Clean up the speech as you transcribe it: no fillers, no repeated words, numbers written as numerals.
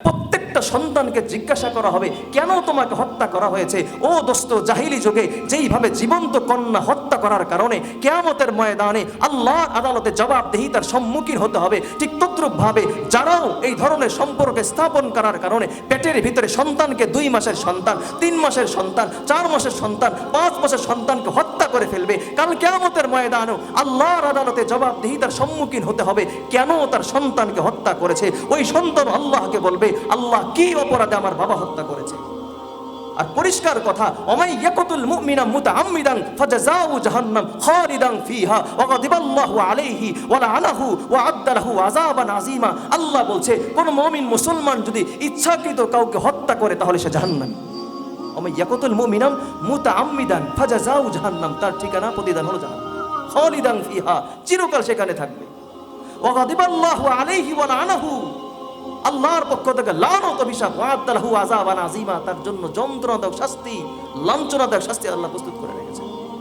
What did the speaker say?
প্রত্যেকটা সন্তানকে জিজ্ঞাসা করা হবে, কেন তোমাকে হত্যা করা হয়েছে? ও দোস্ত, জাহিলি যুগে যেইভাবে জীবন্ত কন্যা হত্যা করার কারণে কিয়ামতের ময়দানে আল্লাহর আদালতে জবাবদিহিতার সম্মুখীন হতে হবে, ঠিক তদ্রূপভাবে যারাও এই ধরনের সম্পর্ক স্থাপন করার কারণে পেটের ভিতরে সন্তানকে 2 মাসের সন্তান, 3 মাসের সন্তান, 4 মাসের সন্তান, 5 মাসের সন্তানকে হত্যা করে ফেলবে, কাল কিয়ামতের ময়দানেও আল্লাহর আদালতে জবাবদিহিতার সম্মুখীন হতে হবে কেন তার সন্তানকে হত্যা করেছে। ওই সন্তান আল্লাহকে বলবে, আল্লাহ কি অপরাধে আমার বাবা হত্যা করেছে। আর পরিষ্কার কথা, ওমাই ইয়াকতুল মুমিনা মুতাআম্মিদান ফাজাযাউ জাহান্নাম খালিদান ফিহা ওয়া গাদিবাল্লাহু আলাইহি ওয়া লাআনাহু ওয়া আ'আদ্দা লাহু আযাবান আযীমা। আল্লাহ বলছে, কোন মুমিন মুসলমান যদি ইচ্ছাকৃত কাউকে হত্যা করে তাহলে সে জাহান্নামী। ওমাই ইয়াকতুল মুমিনা মুতাআম্মিদান ফাজাযাউ জাহান্নাম, তার ঠিকানা প্রতিদান হলো জাহান্নাম, খালিদান ফিহা, চিরকাল সেখানে থাকবে। ওয়া গাদিবাল্লাহু আলাইহি ওয়া লাআনাহু, আল্লাহর পক্ষ থেকে লানত অভিশাপ, ওয়া'আদ্দা লাহু আযাবান আযীমা, তার জন্য যন্ত্রণাদায়ক শাস্তি, লাঞ্ছনাদায়ক শাস্তি আল্লাহ প্রস্তুত করে রেখেছে।